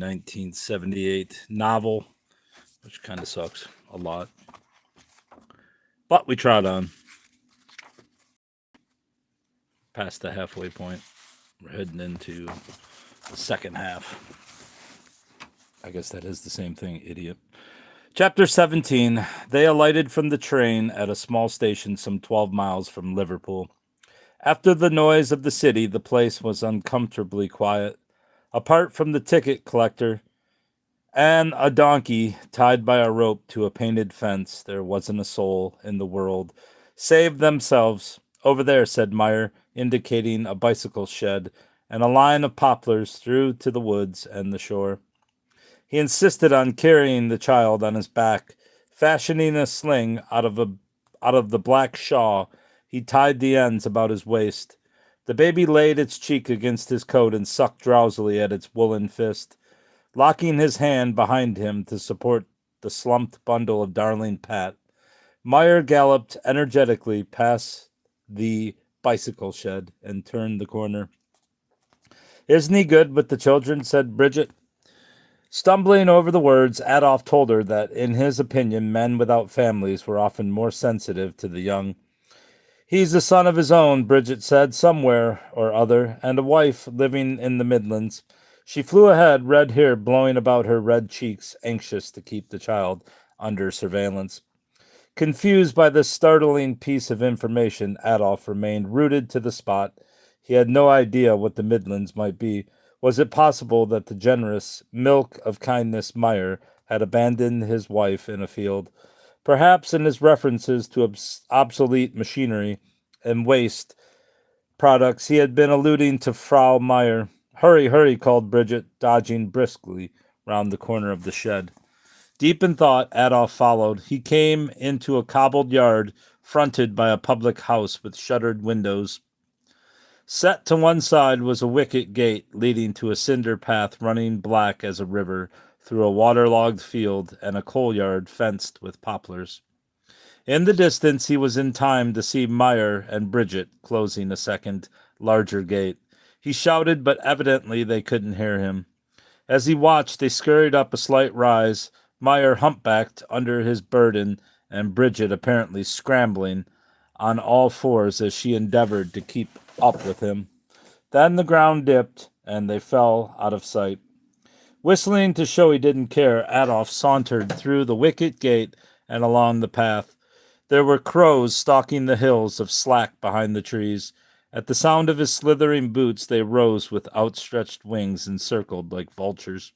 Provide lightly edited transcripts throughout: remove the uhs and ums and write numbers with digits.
1978 novel, which kind of sucks a lot. But we trot on past the halfway point. We're heading into the second half. I guess that is the same thing, idiot. Chapter 17. They alighted from the train at a small station some 12 miles from Liverpool. After the noise of the city, the place was uncomfortably quiet. Apart from the ticket collector and a donkey tied by a rope to a painted fence, there wasn't a soul in the world, save themselves. Over there, said Meyer, indicating a bicycle shed and a line of poplars through to the woods and the shore. He insisted on carrying the child on his back, fashioning a sling out of the black shawl. He tied the ends about his waist. The baby laid its cheek against his coat and sucked drowsily at its woolen fist. Locking his hand behind him to support the slumped bundle of darling Pat, Meyer galloped energetically past the bicycle shed and turned the corner. Isn't he good with the children? Said Bridget. Stumbling over the words, Adolf told her that, in his opinion, men without families were often more sensitive to the young. He's a son of his own, Bridget said, somewhere or other, and a wife living in the Midlands. She flew ahead, red hair blowing about her red cheeks, anxious to keep the child under surveillance. Confused by this startling piece of information, Adolf remained rooted to the spot. He had no idea what the Midlands might be. Was it possible that the generous milk of kindness Meyer had abandoned his wife in a field? Perhaps in his references to obsolete machinery and waste products, he had been alluding to Frau Meyer. Hurry, hurry, called Bridget, dodging briskly round the corner of the shed. Deep in thought, Adolf followed. He came into a cobbled yard fronted by a public house with shuttered windows. Set to one side was a wicket gate leading to a cinder path running black as a river through a waterlogged field and a coal yard fenced with poplars. In the distance, he was in time to see Meyer and Bridget closing a second, larger gate. He shouted, but evidently they couldn't hear him. As he watched, they scurried up a slight rise, Meyer humpbacked under his burden, and Bridget apparently scrambling on all fours as she endeavored to keep up with him. Then the ground dipped, and they fell out of sight. Whistling to show he didn't care, Adolf sauntered through the wicket gate and along the path. There were crows stalking the hills of slack behind the trees. At the sound of his slithering boots, they rose with outstretched wings and circled like vultures.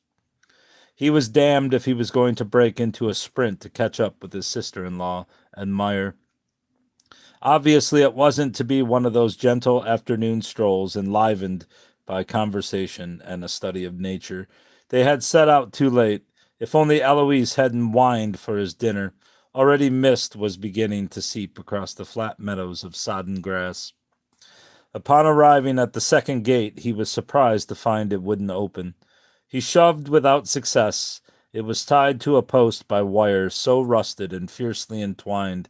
He was damned if he was going to break into a sprint to catch up with his sister-in-law and Meyer. Obviously, it wasn't to be one of those gentle afternoon strolls enlivened by conversation and a study of nature. They had set out too late. If only Eloise hadn't whined for his dinner. Already mist was beginning to seep across the flat meadows of sodden grass. Upon arriving at the second gate, he was surprised to find it wouldn't open. He shoved without success. It was tied to a post by wire so rusted and fiercely entwined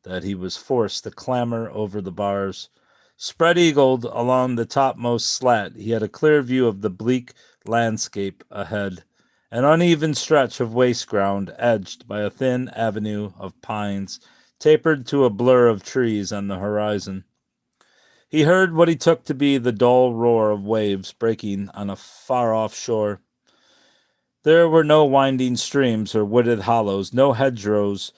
that he was forced to clamber over the bars. Spread-eagled along the topmost slat, he had a clear view of the bleak landscape ahead, an uneven stretch of waste ground edged by a thin avenue of pines, tapered to a blur of trees on the horizon. He heard what he took to be the dull roar of waves breaking on a far-off shore. There were no winding streams or wooded hollows, no hedgerows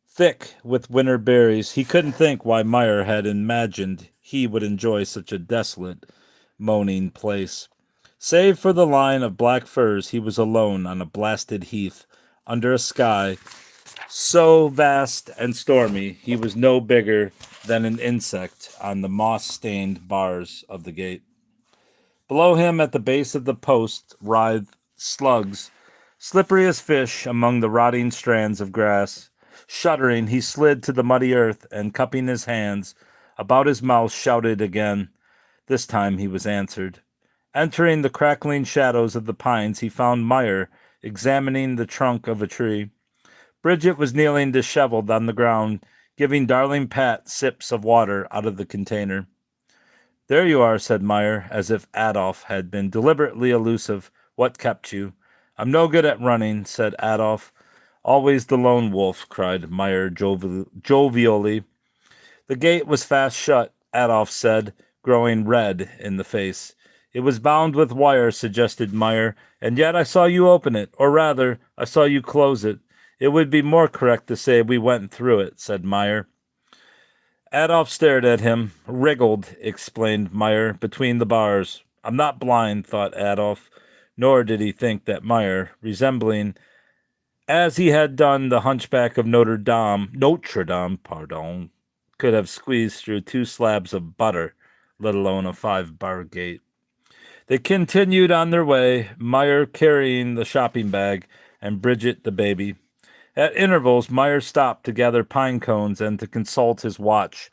thick with winter berries. He couldn't think why Meyer had imagined he would enjoy such a desolate, moaning place. Save for the line of black firs, he was alone on a blasted heath, under a sky so vast and stormy he was no bigger than an insect on the moss-stained bars of the gate. Below him, at the base of the post, writhed slugs, slippery as fish among the rotting strands of grass. Shuddering, he slid to the muddy earth and, cupping his hands about his mouth, shouted again. This time he was answered. Entering the crackling shadows of the pines, he found Meyer examining the trunk of a tree. Bridget was kneeling disheveled on the ground, giving darling Pat sips of water out of the container. There you are, said Meyer, as if Adolf had been deliberately elusive. What kept you? I'm no good at running, said Adolf. Always the lone wolf, cried Meyer jovially. The gate was fast shut, Adolf said, growing red in the face. It was bound with wire, suggested Meyer, and yet I saw you open it, or rather, I saw you close it. It would be more correct to say we went through it, said Meyer. Adolf stared at him. Wriggled, explained Meyer, between the bars. I'm not blind, thought Adolf, nor did he think that Meyer, resembling as he had done the hunchback of Notre Dame, could have squeezed through 2 slabs of butter, let alone a 5-bar gate. They continued on their way, Meyer carrying the shopping bag and Bridget the baby. At intervals, Meyer stopped to gather pine cones and to consult his watch.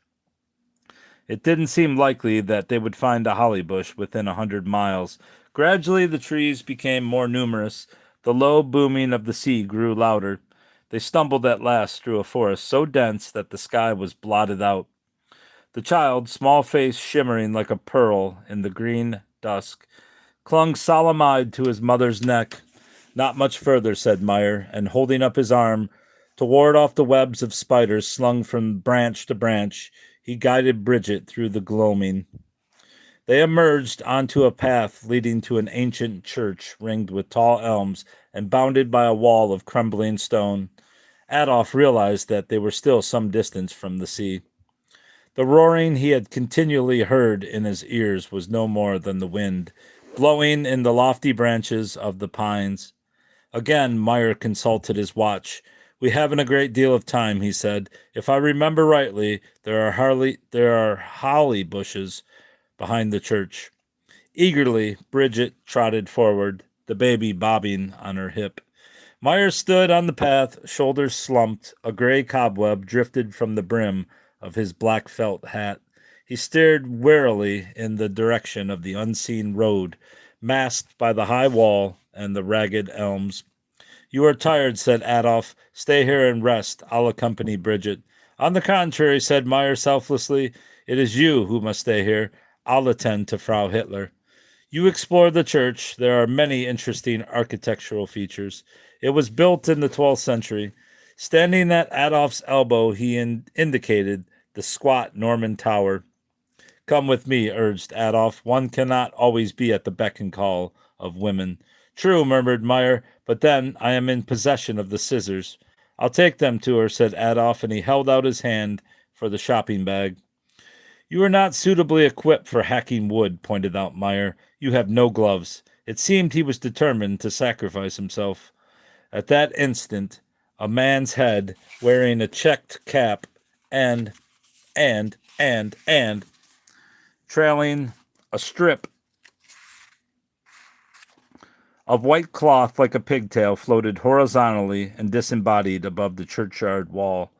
It didn't seem likely that they would find a holly bush within 100 miles. Gradually, the trees became more numerous. The low booming of the sea grew louder. They stumbled at last through a forest so dense that the sky was blotted out. The child, small face shimmering like a pearl in the green dusk, clung solemn-eyed to his mother's neck. Not much further, said Meyer, and holding up his arm to ward off the webs of spiders slung from branch to branch, he guided Bridget through the gloaming. They emerged onto a path leading to an ancient church ringed with tall elms and bounded by a wall of crumbling stone. Adolf realized that they were still some distance from the sea. The roaring he had continually heard in his ears was no more than the wind, blowing in the lofty branches of the pines. Again, Meyer consulted his watch. We haven't a great deal of time, he said. If I remember rightly, there are holly bushes behind the church. Eagerly, Bridget trotted forward, the baby bobbing on her hip. Meyer stood on the path, shoulders slumped. A gray cobweb drifted from the brim of his black felt hat. He stared warily in the direction of the unseen road, masked by the high wall and the ragged elms. You are tired, said Adolf. Stay here and rest. I'll accompany Bridget. On the contrary, said Meyer selflessly, it is you who must stay here. I'll attend to Frau Hitler. You explore the church. There are many interesting architectural features. It was built in the 12th century. Standing at Adolf's elbow, he indicated the squat Norman tower. Come with me, urged Adolf. One cannot always be at the beck and call of women. True, murmured Meyer, but then I am in possession of the scissors. I'll take them to her, said Adolf, and he held out his hand for the shopping bag. You are not suitably equipped for hacking wood, pointed out Meyer. You have no gloves. It seemed he was determined to sacrifice himself. At that instant, a man's head, wearing a checked cap and trailing a strip of white cloth like a pigtail, floated horizontally and disembodied above the churchyard wall.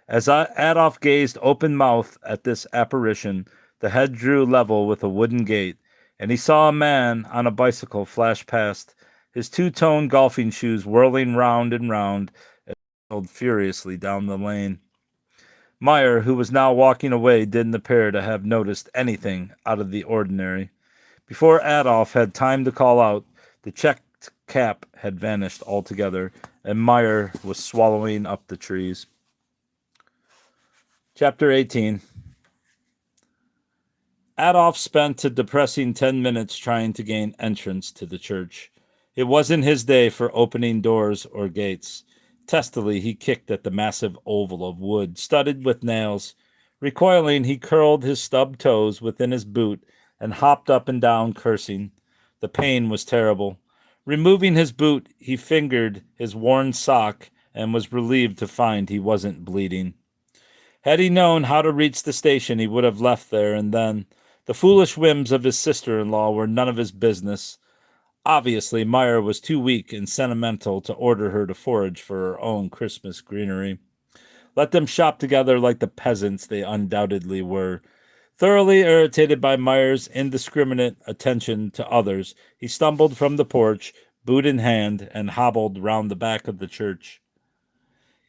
As Adolf gazed open-mouthed at this apparition, the head drew level with a wooden gate, and he saw a man on a bicycle flash past, his 2-tone golfing shoes whirling round and round as he rolled furiously down the lane. Meyer, who was now walking away, didn't appear to have noticed anything out of the ordinary. Before Adolf had time to call out, the checked cap had vanished altogether, and Meyer was swallowing up the trees. Chapter 18. Adolf spent a depressing 10 minutes trying to gain entrance to the church. It wasn't his day for opening doors or gates. Testily, he kicked at the massive oval of wood, studded with nails. Recoiling, he curled his stubbed toes within his boot and hopped up and down, cursing. The pain was terrible. Removing his boot, he fingered his worn sock and was relieved to find he wasn't bleeding. Had he known how to reach the station, he would have left there and then. The foolish whims of his sister-in-law were none of his business. Obviously, Meyer was too weak and sentimental to order her to forage for her own Christmas greenery. Let them shop together like the peasants they undoubtedly were. Thoroughly irritated by Meyer's indiscriminate attention to others, he stumbled from the porch, boot in hand, and hobbled round the back of the church.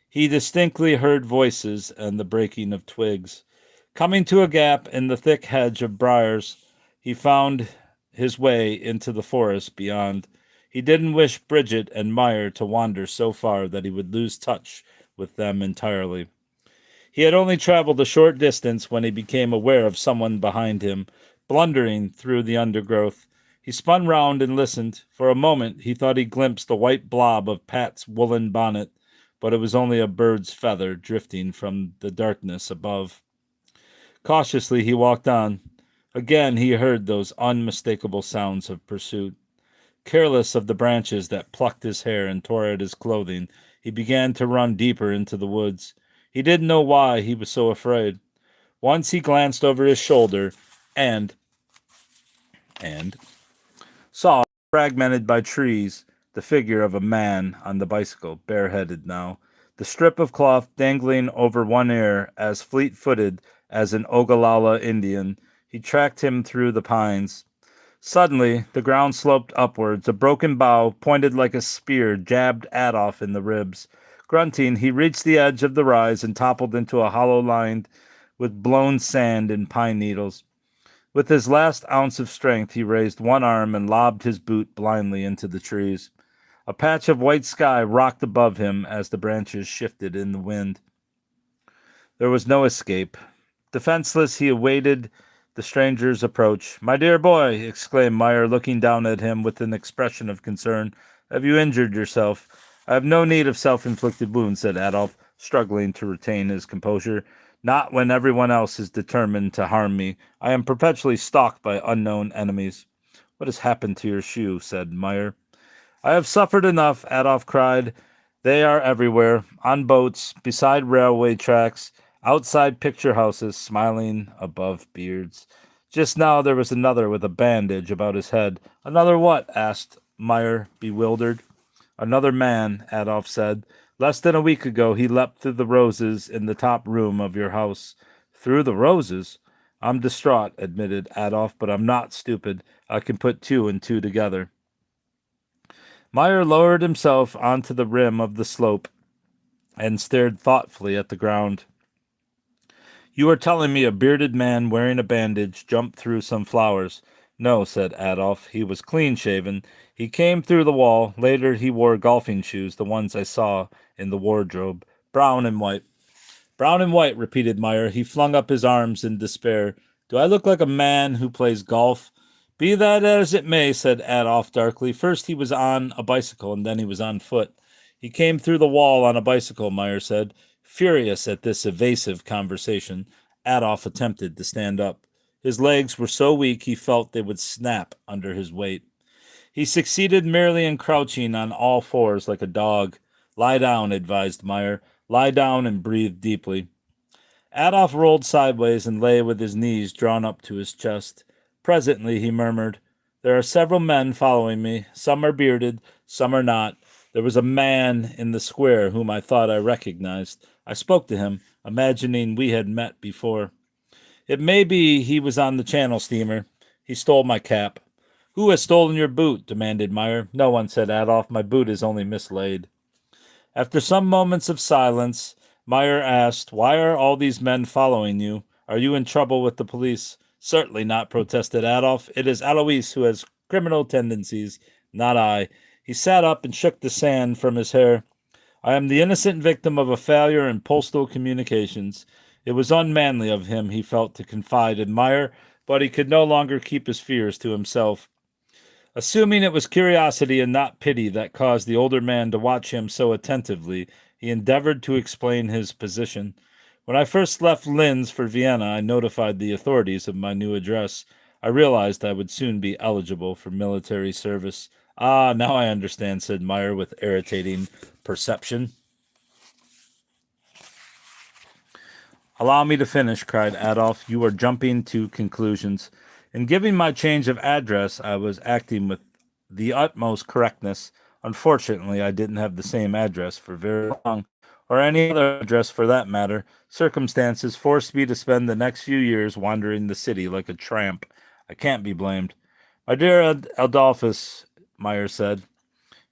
He distinctly heard voices and the breaking of twigs. Coming to a gap in the thick hedge of briars, he found his way into the forest beyond. He didn't wish Bridget and Meyer to wander so far that he would lose touch with them entirely. He had only traveled a short distance when he became aware of someone behind him, blundering through the undergrowth. He spun round and listened. For a moment he thought he glimpsed a white blob of Pat's woolen bonnet, but it was only a bird's feather drifting from the darkness above. Cautiously he walked on. Again he heard those unmistakable sounds of pursuit. Careless of the branches that plucked his hair and tore at his clothing, he began to run deeper into the woods. He didn't know why he was so afraid. Once he glanced over his shoulder and saw, fragmented by trees, the figure of a man on the bicycle, bareheaded now, the strip of cloth dangling over one ear, as fleet-footed as an Ogallala Indian. He tracked him through the pines. Suddenly, the ground sloped upwards. A broken bough, pointed like a spear, jabbed Adolf in the ribs. Grunting, he reached the edge of the rise and toppled into a hollow lined with blown sand and pine needles. With his last ounce of strength, he raised one arm and lobbed his boot blindly into the trees. A patch of white sky rocked above him as the branches shifted in the wind. There was no escape. Defenseless, he awaited the stranger's approach. "My dear boy," exclaimed Meyer, looking down at him with an expression of concern, "have you injured yourself?" "I have no need of self-inflicted wounds," said Adolf, struggling to retain his composure. "Not when everyone else is determined to harm me. I am perpetually stalked by unknown enemies." "What has happened to your shoe?" said Meyer. "I have suffered enough," Adolf cried. "They are everywhere, on boats, beside railway tracks, outside picture houses, smiling above beards. Just now there was another with a bandage about his head." "Another what?" asked Meyer, bewildered. "Another man," Adolf said. "Less than a week ago he leapt through the roses in the top room of your house." "Through the roses?" "I'm distraught," admitted Adolf, "but I'm not stupid. I can put two and two together." Meyer lowered himself onto the rim of the slope and stared thoughtfully at the ground. "You are telling me a bearded man wearing a bandage jumped through some flowers?" "No," said Adolf. "He was clean-shaven. He came through the wall. Later he wore golfing shoes, the ones I saw in the wardrobe. Brown and white." "Brown and white," repeated Meyer. He flung up his arms in despair. "Do I look like a man who plays golf?" "Be that as it may," said Adolf darkly. "First he was on a bicycle, and then he was on foot." "He came through the wall on a bicycle," Meyer said. Furious at this evasive conversation, Adolf attempted to stand up. His legs were so weak he felt they would snap under his weight. He succeeded merely in crouching on all fours like a dog. "Lie down," advised Meyer. "Lie down and breathe deeply." Adolf rolled sideways and lay with his knees drawn up to his chest. Presently he murmured, "There are several men following me. Some are bearded, some are not. There was a man in the square whom I thought I recognized. I spoke to him, imagining we had met before. It may be he was on the Channel steamer. He stole my cap." "Who has stolen your boot?" demanded Meyer. "No one," said Adolf. "My boot is only mislaid." After some moments of silence, Meyer asked, "Why are all these men following you? Are you in trouble with the police?" "Certainly not," protested Adolf. "It is Alois who has criminal tendencies, not I." He sat up and shook the sand from his hair. "I am the innocent victim of a failure in postal communications." It was unmanly of him, he felt, to confide in Meyer, but he could no longer keep his fears to himself. Assuming it was curiosity and not pity that caused the older man to watch him so attentively, he endeavored to explain his position. "When I first left Linz for Vienna, I notified the authorities of my new address. I realized I would soon be eligible for military service." "Ah, now I understand," said Meyer with irritating perception. "Allow me to finish," cried Adolf. "You are jumping to conclusions. In giving my change of address, I was acting with the utmost correctness. Unfortunately, I didn't have the same address for very long, or any other address for that matter. Circumstances forced me to spend the next few years wandering the city like a tramp. I can't be blamed." "My dear Adolphus," Meyer said,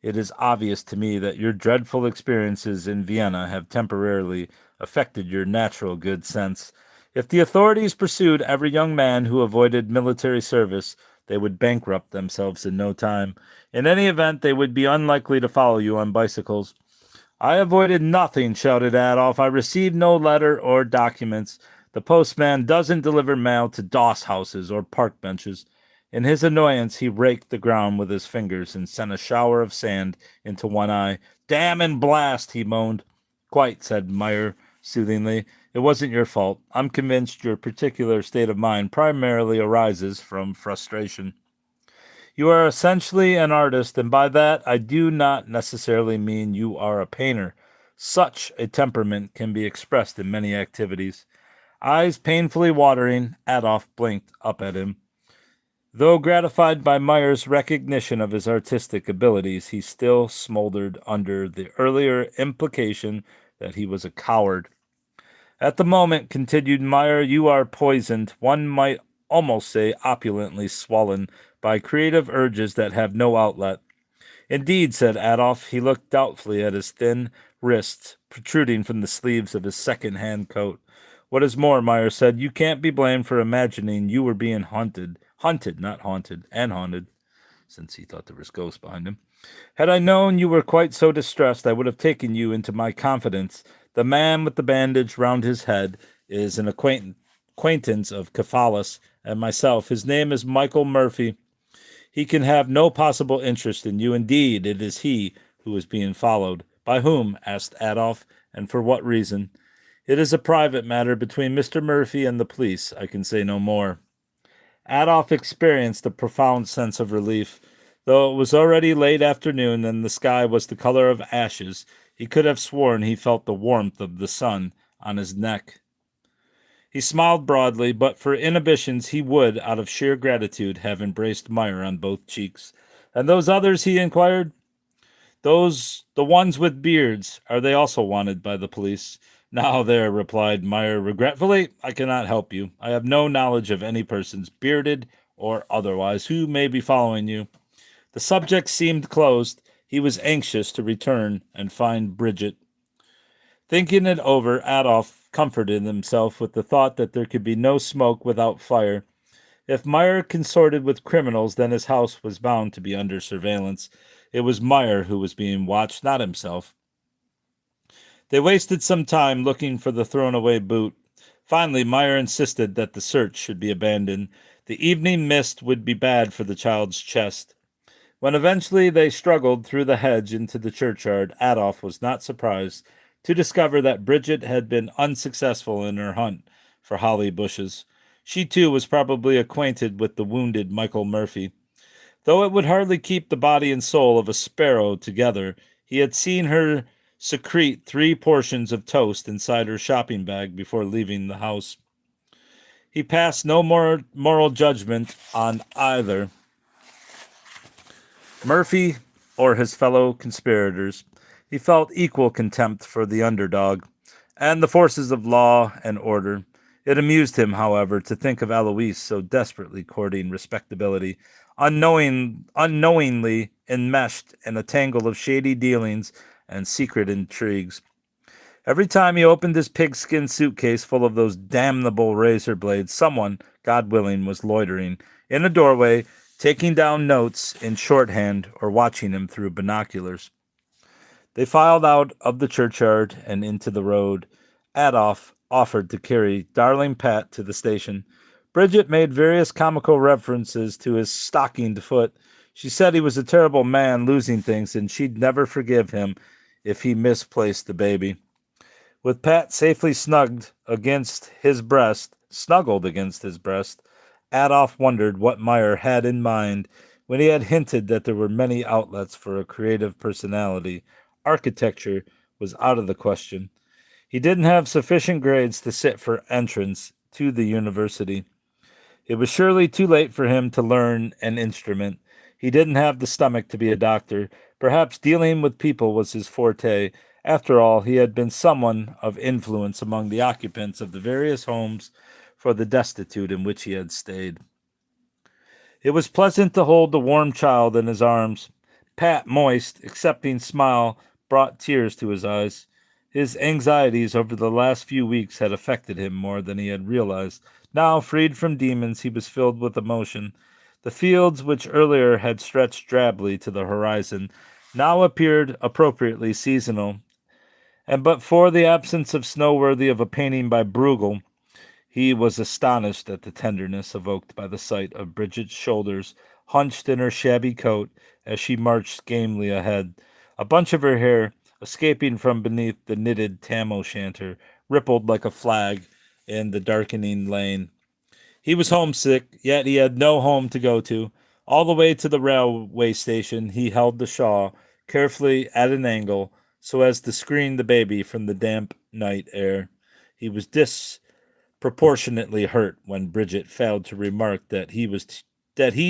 "it is obvious to me that your dreadful experiences in Vienna have temporarily affected your natural good sense. If the authorities pursued every young man who avoided military service, they would bankrupt themselves in no time. In any event, they would be unlikely to follow you on bicycles. I avoided nothing, shouted Adolf. I received no letter or documents. The postman doesn't deliver mail to doss houses or park benches. In his annoyance, he raked the ground with his fingers and sent a shower of sand into one eye. Damn and blast, he moaned. Quite, said Meyer soothingly. It wasn't your fault. I'm convinced your particular state of mind primarily arises from frustration. You are essentially an artist, and by that I do not necessarily mean you are a painter. Such a temperament can be expressed in many activities. Eyes painfully watering, Adolf blinked up at him. Though gratified by Meyer's recognition of his artistic abilities, he still smoldered under the earlier implication that he was a coward. At the moment, continued Meyer, you are poisoned, one might almost say opulently swollen, by creative urges that have no outlet. Indeed, said Adolf. He looked doubtfully at his thin wrists protruding from the sleeves of his second-hand coat. What is more, Meyer said, you can't be blamed for imagining you were being hunted, not haunted, and haunted, since he thought there was ghosts behind him. Had I known you were quite so distressed, I would have taken you into my confidence. The man with the bandage round his head is an acquaintance of Cephalus and myself. His name is Michael Murphy. He can have no possible interest in you. Indeed, it is he who is being followed. By whom? Asked Adolf, and for what reason? It is a private matter between Mr. Murphy and the police. I can say no more. Adolf experienced a profound sense of relief. Though it was already late afternoon and the sky was the color of ashes, he could have sworn he felt the warmth of the sun on his neck. He smiled broadly, but for inhibitions he would, out of sheer gratitude, have embraced Meyer on both cheeks. And those others, he inquired? The ones with beards, are they also wanted by the police? Now there, replied Meyer regretfully, I cannot help you. I have no knowledge of any persons, bearded or otherwise, who may be following you. The subject seemed closed. He was anxious to return and find Bridget. Thinking it over, Adolf comforted himself with the thought that there could be no smoke without fire. If Meyer consorted with criminals, then his house was bound to be under surveillance. It was Meyer who was being watched, not himself. They wasted some time looking for the thrown-away boot. Finally, Meyer insisted that the search should be abandoned. The evening mist would be bad for the child's chest. When eventually they struggled through the hedge into the churchyard, Adolf was not surprised to discover that Bridget had been unsuccessful in her hunt for holly bushes. She, too, was probably acquainted with the wounded Michael Murphy. Though it would hardly keep the body and soul of a sparrow together, he had seen her secrete 3 portions of toast inside her shopping bag before leaving the house. He passed no more moral judgment on either Murphy or his fellow conspirators. He felt equal contempt for the underdog and the forces of law and order. It amused him, however, to think of Eloise so desperately courting respectability, unknowingly enmeshed in a tangle of shady dealings and secret intrigues. Every time he opened his pigskin suitcase full of those damnable razor blades, someone, God willing, was loitering in a doorway, taking down notes in shorthand or watching him through binoculars. They filed out of the churchyard and into the road. Adolf offered to carry darling Pat to the station. Bridget made various comical references to his stockinged foot. She said he was a terrible man losing things, and she'd never forgive him if he misplaced the baby. With Pat safely snuggled against his breast, Adolf wondered what Meyer had in mind when he had hinted that there were many outlets for a creative personality. Architecture was out of the question. He didn't have sufficient grades to sit for entrance to the university. It was surely too late for him to learn an instrument. He didn't have the stomach to be a doctor. Perhaps dealing with people was his forte. After all, he had been someone of influence among the occupants of the various homes for the destitute in which he had stayed. It was pleasant to hold the warm child in his arms. Pat's moist, accepting smile brought tears to his eyes. His anxieties over the last few weeks had affected him more than he had realized. Now, freed from demons, he was filled with emotion. The fields, which earlier had stretched drably to the horizon, now appeared appropriately seasonal, and but for the absence of snow worthy of a painting by Bruegel, he was astonished at the tenderness evoked by the sight of Bridget's shoulders hunched in her shabby coat as she marched gamely ahead. A bunch of her hair, escaping from beneath the knitted tam-o'-shanter, rippled like a flag in the darkening lane. He was homesick, yet he had no home to go to. All the way to the railway station, he held the shawl carefully at an angle so as to screen the baby from the damp night air. He was disproportionately hurt when Bridget failed to remark that he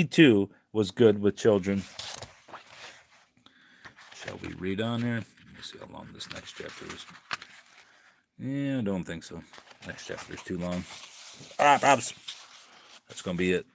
too was good with children. Shall we read on here? Let me see how long this next chapter is. Yeah, I don't think so. Next chapter is too long. All right, Pops. That's going to be it.